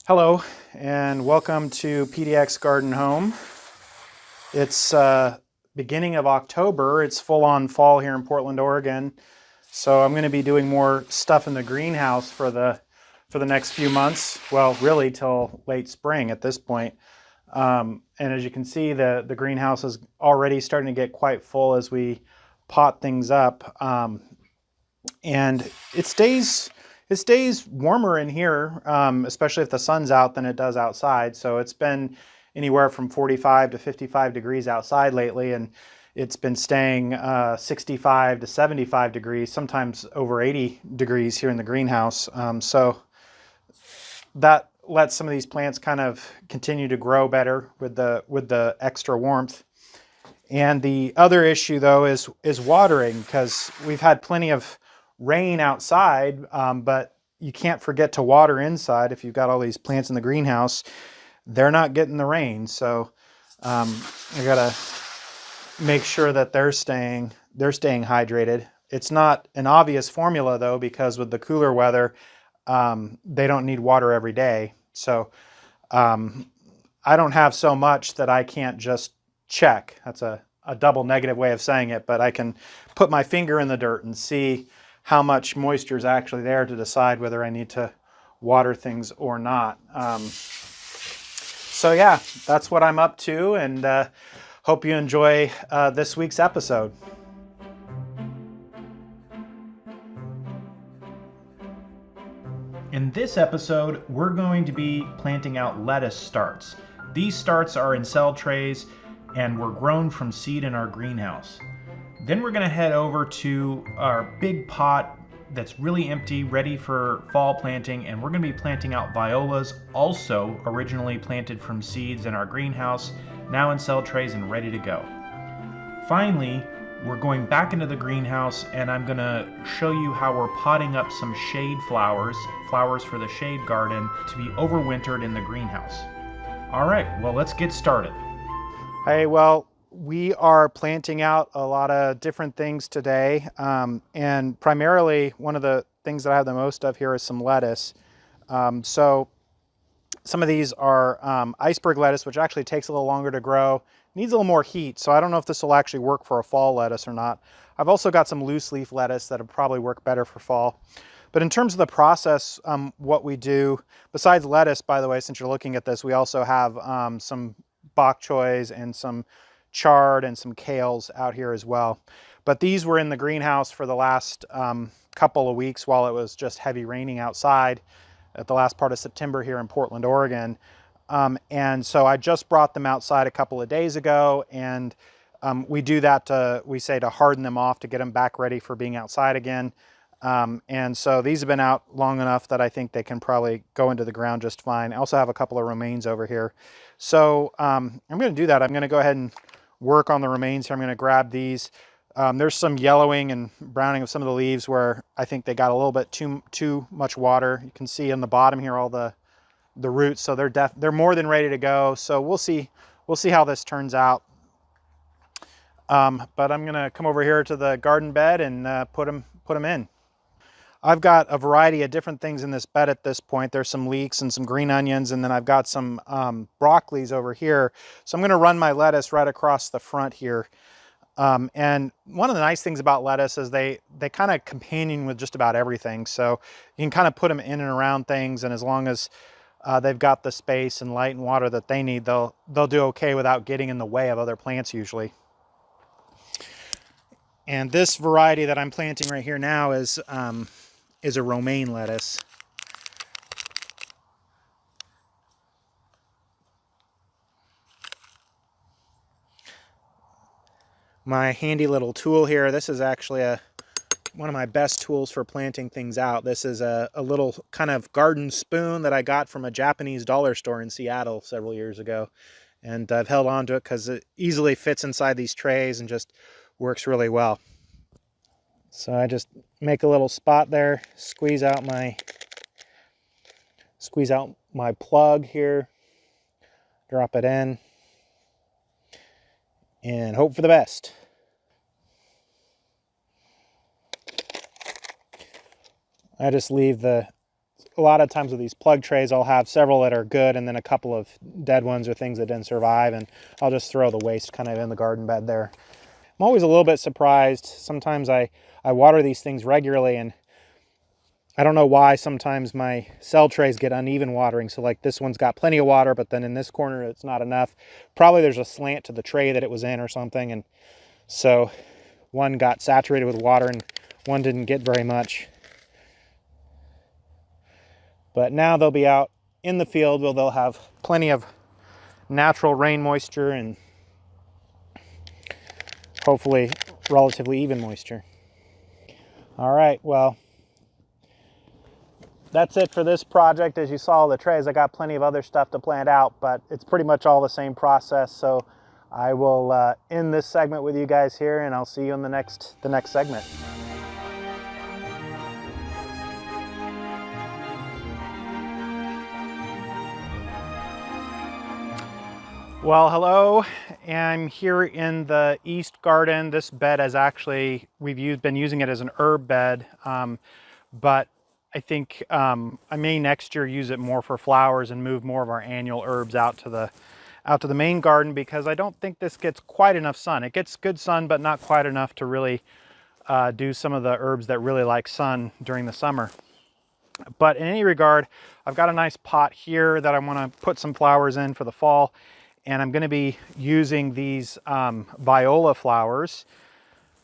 Hello and welcome to PDX Garden Home. It's beginning of October. It's full on fall here in Portland, Oregon. So I'm going to be doing more stuff in the greenhouse for the next few months. Well, really till late spring at this point. And as you can see, the greenhouse is already starting to get quite full as we pot things up. And it stays warmer in here, especially if the sun's out, than it does outside. So it's been anywhere from 45 to 55 degrees outside lately, and it's been staying 65 to 75 degrees, sometimes over 80 degrees here in the greenhouse. So that lets some of these plants kind of continue to grow better with the extra warmth. And the other issue, though, is watering, because we've had plenty of rain outside, but you can't forget to water inside. If you've got all these plants in the greenhouse, they're not getting the rain. So I gotta make sure that they're staying hydrated. It's not an obvious formula, though, because with the cooler weather, they don't need water every day. So I don't have so much that I can't just check. That's a double negative way of saying it, but I can put my finger in the dirt and see how much moisture is actually there to decide whether I need to water things or not. So yeah, that's what I'm up to, and hope you enjoy this week's episode. In this episode, we're going to be planting out lettuce starts. These starts are in cell trays and were grown from seed in our greenhouse. Then we're going to head over to our big pot that's really empty, ready for fall planting, and we're going to be planting out violas, also originally planted from seeds in our greenhouse, now in cell trays and ready to go. Finally, we're going back into the greenhouse, and I'm going to show you how we're potting up some shade flowers for the shade garden, to be overwintered in the greenhouse. All right, well, let's get started. Hey, well, we are planting out a lot of different things today, and primarily one of the things that I have the most of here is some lettuce. So some of these are iceberg lettuce, which actually takes a little longer to grow, needs a little more heat, so I don't know if this will actually work for a fall lettuce or not. I've also got some loose leaf lettuce that'll probably work better for fall. But in terms of the process, what we do, besides lettuce, by the way, since you're looking at this, we also have some bok choys and some chard and some kales out here as well. But these were in the greenhouse for the last couple of weeks while it was just heavy raining outside at the last part of September here in Portland, Oregon. And so I just brought them outside a couple of days ago, and we do that we say to harden them off to get them back ready for being outside again. And so these have been out long enough that I think they can probably go into the ground just fine. I also have a couple of romaines over here. So I'm going to do that. I'm going to go ahead and work on the romaines here. I'm going to grab these. There's some yellowing and browning of some of the leaves where I think they got a little bit too much water. You can see on the bottom here all the roots, so they're more than ready to go. So we'll see how this turns out. But I'm going to come over here to the garden bed and put them in. I've got a variety of different things in this bed at this point. There's some leeks and some green onions, and then I've got some broccolis over here. So I'm going to run my lettuce right across the front here. And one of the nice things about lettuce is they kind of companion with just about everything. So you can kind of put them in and around things, and as long as they've got the space and light and water that they need, they'll do okay without getting in the way of other plants usually. And this variety that I'm planting right here now is a romaine lettuce. My handy little tool here, this is actually one of my best tools for planting things out. This is a little kind of garden spoon that I got from a Japanese dollar store in Seattle several years ago. And I've held on to it because it easily fits inside these trays and just works really well. So I just make a little spot there, squeeze out my plug here, drop it in, and hope for the best. I just leave the a lot of times with these plug trays, I'll have several that are good and then a couple of dead ones or things that didn't survive, and I'll just throw the waste kind of in the garden bed there. I'm always a little bit surprised. Sometimes I water these things regularly, and I don't know why sometimes my cell trays get uneven watering. So like this one's got plenty of water, but then in this corner it's not enough. Probably there's a slant to the tray that it was in or something, and so one got saturated with water and one didn't get very much. But now they'll be out in the field where they'll have plenty of natural rain moisture and hopefully relatively even moisture. All right, well, that's it for this project. As you saw the trays, I got plenty of other stuff to plant out, but it's pretty much all the same process. So I will end this segment with you guys here, and I'll see you in the next segment. Well, hello. I'm here in the East Garden. This bed is actually, been using it as an herb bed, but I think I may next year use it more for flowers and move more of our annual herbs out to the main garden, because I don't think this gets quite enough sun. It gets good sun, but not quite enough to really do some of the herbs that really like sun during the summer. But in any regard, I've got a nice pot here that I want to put some flowers in for the fall. And I'm going to be using these Viola flowers,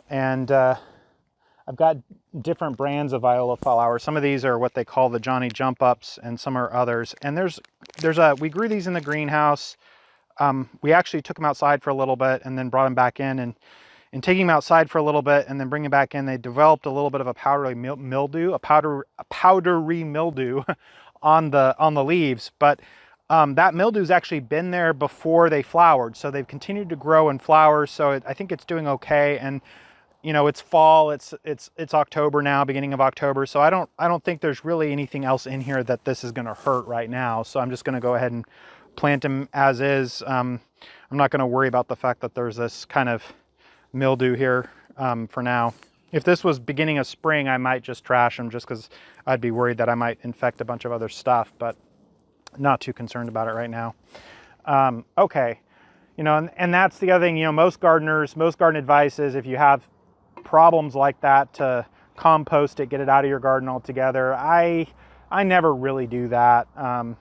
and I've got different brands of Viola flowers. Some of these are what they call the Johnny Jump Ups, and some are others. And we grew these in the greenhouse. We actually took them outside for a little bit and then brought them back in. And in taking them outside for a little bit and then bringing them back in, they developed a little bit of a powdery mildew on the leaves. But that mildew's actually been there before they flowered, so they've continued to grow and flower. So I think it's doing okay. And you know, it's fall. It's October now, beginning of October. So I don't think there's really anything else in here that this is going to hurt right now. So I'm just going to go ahead and plant them as is. I'm not going to worry about the fact that there's this kind of mildew here for now. If this was beginning of spring, I might just trash them just because I'd be worried that I might infect a bunch of other stuff. But not too concerned about it right now. Okay, you know, and that's the other thing, you know, most garden advice is if you have problems like that, to compost it, get it out of your garden altogether. I never really do that, and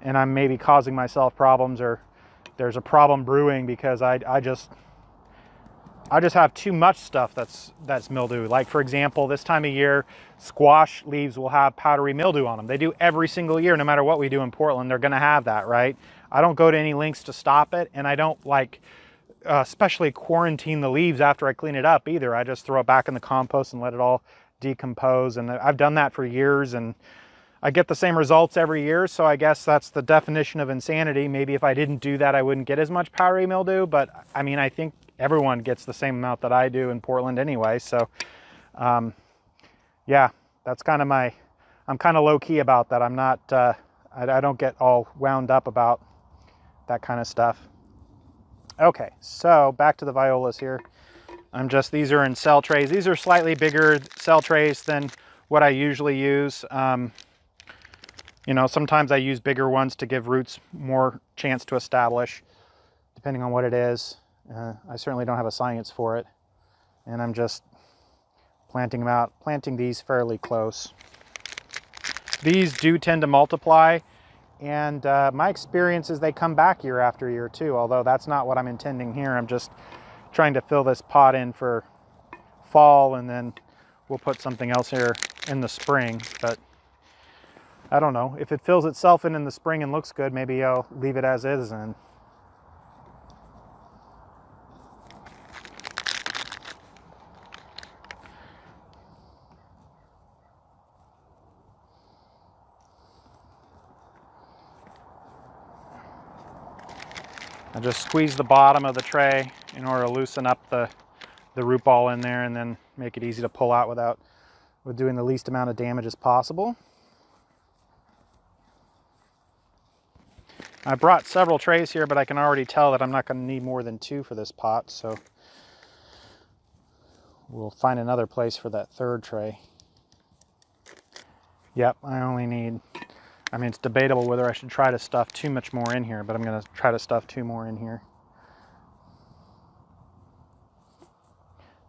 I'm maybe causing myself problems, or there's a problem brewing because I just have too much stuff that's mildew. Like for example, this time of year, squash leaves will have powdery mildew on them. They do every single year, no matter what we do in Portland, they're gonna have that, right? I don't go to any lengths to stop it, and I don't especially quarantine the leaves after I clean it up either. I just throw it back in the compost and let it all decompose, and I've done that for years, and I get the same results every year. So I guess that's the definition of insanity. Maybe if I didn't do that, I wouldn't get as much powdery mildew, but I mean, I think everyone gets the same amount that I do in Portland anyway. So yeah, that's kind of I'm kind of low-key about that. I'm not, I don't get all wound up about that kind of stuff. Okay, so back to the violas here. These are in cell trays. These are slightly bigger cell trays than what I usually use. You know, sometimes I use bigger ones to give roots more chance to establish, depending on what it is. I certainly don't have a science for it. And I'm just planting these fairly close. These do tend to multiply, and my experience is they come back year after year too, although that's not what I'm intending here. I'm just trying to fill this pot in for fall, and then we'll put something else here in the spring. But I don't know, if it fills itself in the spring and looks good, maybe I'll leave it as is. And I just squeeze the bottom of the tray in order to loosen up the root ball in there, and then make it easy to pull out with doing the least amount of damage as possible. I brought several trays here, but I can already tell that I'm not going to need more than 2 for this pot, so we'll find another place for that third tray. Yep, I only need, I mean, it's debatable whether I should try to stuff too much more in here, but I'm going to try to stuff 2 more in here.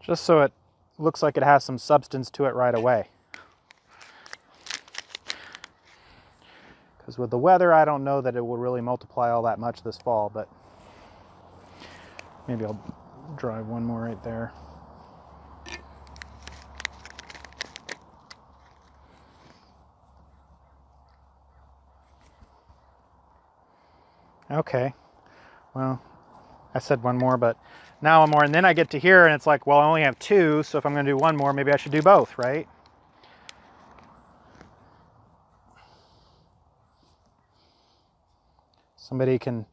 Just so it looks like it has some substance to it right away. Because with the weather, I don't know that it will really multiply all that much this fall, but maybe I'll drive 1 more right there. Okay, well, I said 1 more, but now 1 more, and then I get to here and it's like, well, I only have 2, so if I'm gonna do 1 more, maybe I should do both, right? Somebody can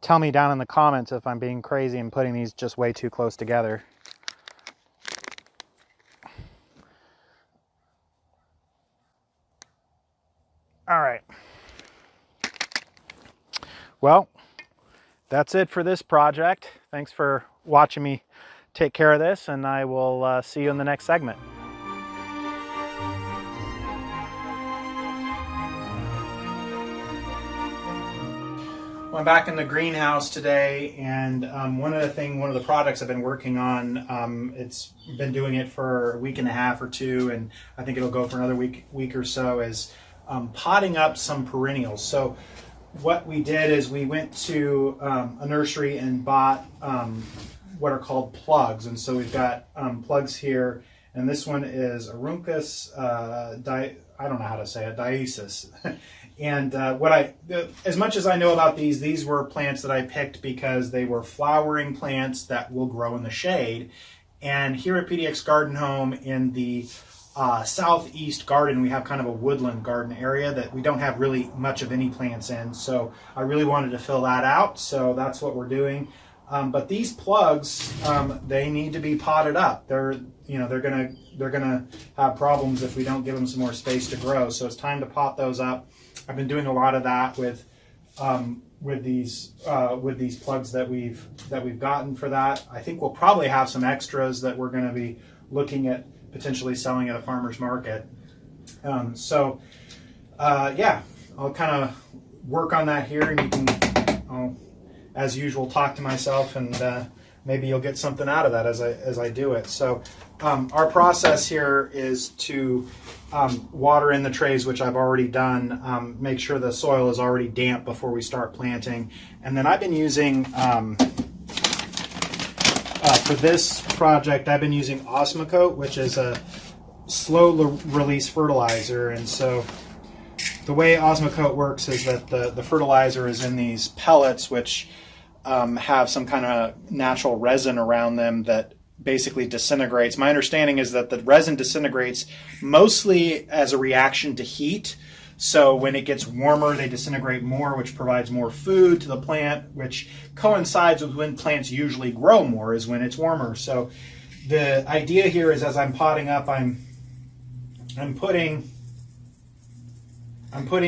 tell me down in the comments if I'm being crazy and putting these just way too close together. All right. Well, that's it for this project. Thanks for watching me take care of this, and I will see you in the next segment. Well, I'm back in the greenhouse today, and one of the products I've been working on, it's been doing it for a week and a half or 2, and I think it'll go for another week or so, is potting up some perennials. So what we did is we went to a nursery and bought what are called plugs. And so we've got plugs here, and this one is Aruncus, I don't know how to say it, Dioecis. And as much as I know about these were plants that I picked because they were flowering plants that will grow in the shade. And here at PDX Garden Home in the southeast garden, we have kind of a woodland garden area that we don't have really much of any plants in. So I really wanted to fill that out. So that's what we're doing. But these plugs, they need to be potted up. They're gonna have problems if we don't give them some more space to grow. So it's time to pot those up. I've been doing a lot of that with these plugs that we've gotten for that. I think we'll probably have some extras that we're going to be looking at potentially selling at a farmer's market. Yeah, I'll kind of work on that here, and you can, I'll, as usual, talk to myself, and maybe you'll get something out of that as I do it. So our process here is to water in the trays, which I've already done. Make sure the soil is already damp before we start planting. And then I've been using, for this project, I've been using Osmocote, which is a slow release fertilizer. And so the way Osmocote works is that the fertilizer is in these pellets, which have some kind of natural resin around them that basically disintegrates. My understanding is that the resin disintegrates mostly as a reaction to heat. So when it gets warmer, they disintegrate more, which provides more food to the plant, which coincides with when plants usually grow more, is when it's warmer. So the idea here is, as I'm potting up, I'm putting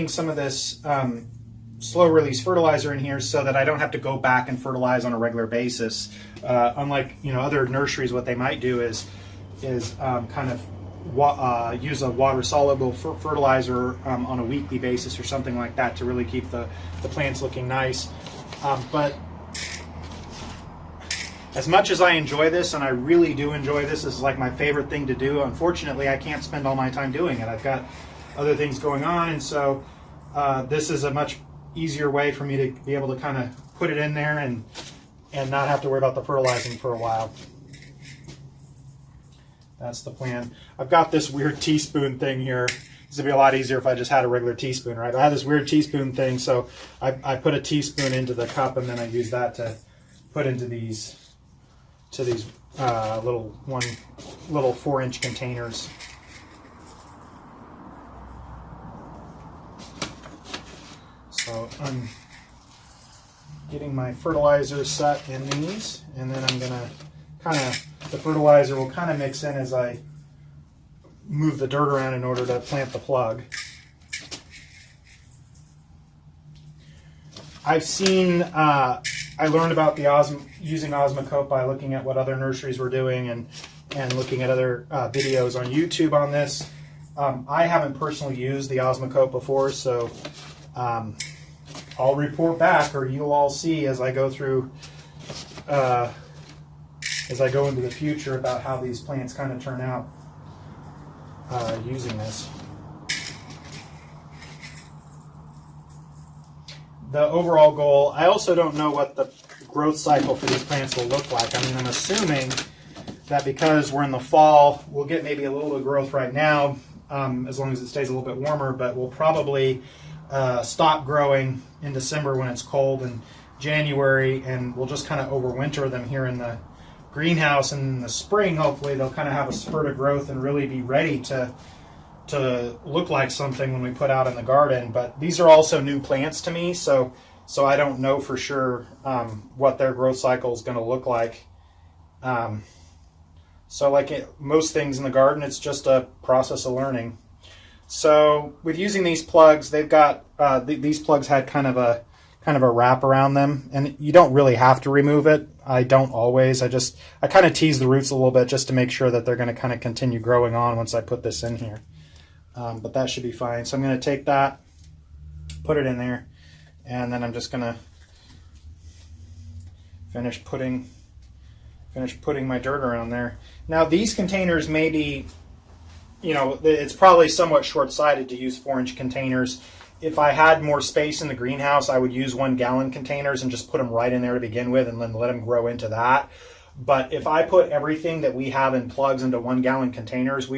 some of this slow release fertilizer in here so that I don't have to go back and fertilize on a regular basis. Unlike other nurseries, what they might do is kind of use a water soluble fertilizer on a weekly basis or something like that to really keep the plants looking nice. But as much as I enjoy this, and I really do enjoy this is like my favorite thing to do, unfortunately I can't spend all my time doing it. I've got other things going on, and so this is a much easier way for me to be able to kind of put it in there and not have to worry about the fertilizing for a while. That's the plan. I've got this weird teaspoon thing here. This would be a lot easier if I just had a regular teaspoon, right? I have this weird teaspoon thing, so I put a teaspoon into the cup, and then I use that to put into these little 4-inch containers. So I'm getting my fertilizer set in these, and then I'm gonna the fertilizer will kind of mix in as I move the dirt around in order to plant the plug. I've seen, I learned about using Osmocote by looking at what other nurseries were doing and looking at other videos on YouTube on this. I haven't personally used the Osmocote before, so I'll report back, or you'll all see as I go through, as I go into the future, about how these plants kind of turn out using this. The overall goal, I also don't know what the growth cycle for these plants will look like. I mean, I'm assuming that because we're in the fall, we'll get maybe a little bit of growth right now, as long as it stays a little bit warmer, but we'll probably stop growing in December when it's cold, and January, and we'll just kind of overwinter them here in the greenhouse, and in the spring hopefully they'll kind of have a spurt of growth and really be ready to look like something when we put out in the garden. But these are also new plants to me, so I don't know for sure what their growth cycle is going to look like. So like most things in the garden, it's just a process of learning. So with using these plugs, they've got these plugs had kind of a wrap around them, and you don't really have to remove it. I don't always. I kind of tease the roots a little bit just to make sure that they're going to kind of continue growing on once I put this in here. But that should be fine. So I'm going to take that, put it in there, and then I'm just going to finish putting my dirt around there. Now these containers may be, it's probably somewhat short-sighted to use 4-inch containers. If I had more space in the greenhouse, I would use 1-gallon containers and just put them right in there to begin with, and then let them grow into that. But if I put everything that we have in plugs into 1-gallon containers,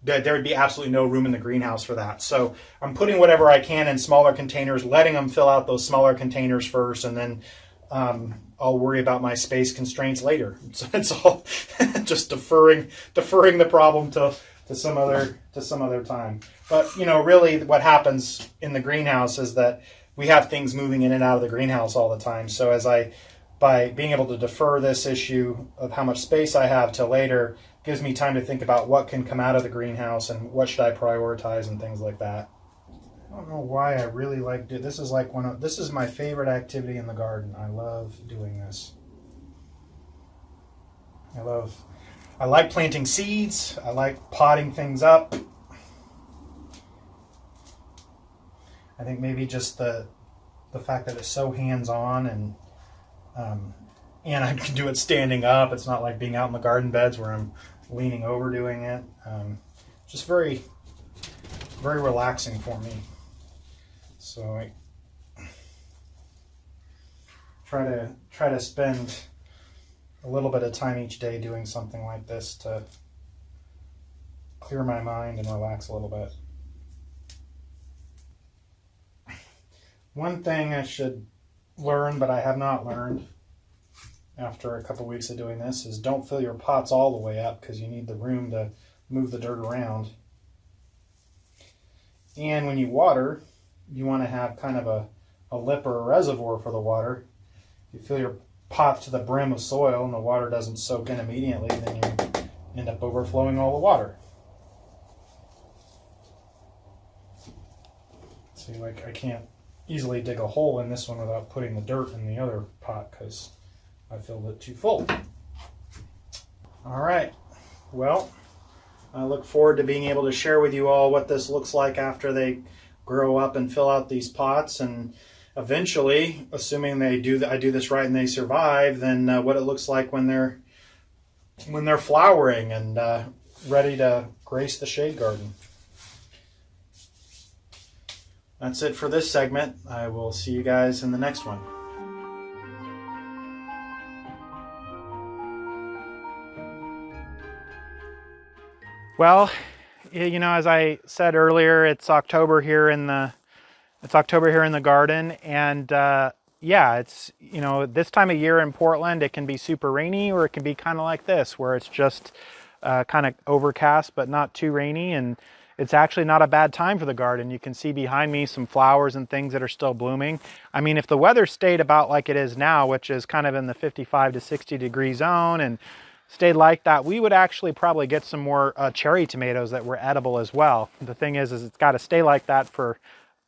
there would be absolutely no room in the greenhouse for that. So I'm putting whatever I can in smaller containers, letting them fill out those smaller containers first, and then I'll worry about my space constraints later. So it's all just deferring the problem to some other time. But really what happens in the greenhouse is that we have things moving in and out of the greenhouse all the time. So by being able to defer this issue of how much space I have till later, gives me time to think about what can come out of the greenhouse and what should I prioritize and things like that. I don't know why I really like this. This is my favorite activity in the garden. I love doing this. I like planting seeds. I like potting things up. I think maybe just the fact that it's so hands-on, and I can do it standing up. It's not like being out in the garden beds where I'm leaning over doing it. Just very, very relaxing for me. So I try to spend a little bit of time each day doing something like this to clear my mind and relax a little bit. One thing I should learn, but I have not learned after a couple weeks of doing this, is don't fill your pots all the way up, because you need the room to move the dirt around. And when you water, you want to have kind of a lip or a reservoir for the water. If you fill your pot to the brim of soil and the water doesn't soak in immediately, then you end up overflowing all the water. See, like I can't easily dig a hole in this one without putting the dirt in the other pot because I filled it too full. All right, well, I look forward to being able to share with you all what this looks like after they grow up and fill out these pots, and eventually, assuming I do this right and they survive, then what it looks like when they're flowering and ready to grace the shade garden. That's it for this segment. I will see you guys in the next one. Well, as I said earlier, it's October here in the garden, and yeah, it's this time of year in Portland, it can be super rainy, or it can be kind of like this, where it's just kind of overcast but not too rainy, and it's actually not a bad time for the garden. You can see behind me some flowers and things that are still blooming. I mean, if the weather stayed about like it is now, which is kind of in the 55 to 60 degree zone, and stayed like that, we would actually probably get some more cherry tomatoes that were edible as well. The thing is it's got to stay like that for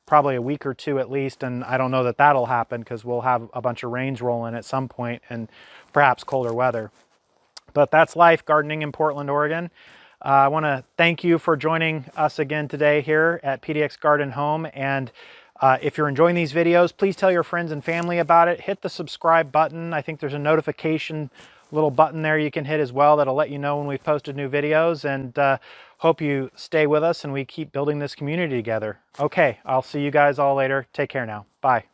probably a week or two at least, and I don't know that that'll happen because we'll have a bunch of rains rolling at some point and perhaps colder weather. But that's life gardening in Portland, Oregon. I want to thank you for joining us again today here at PDX Garden Home. And if you're enjoying these videos, please tell your friends and family about it. Hit the subscribe button. I think there's a notification little button there you can hit as well that'll let you know when we've posted new videos. And hope you stay with us and we keep building this community together. Okay, I'll see you guys all later. Take care now. Bye.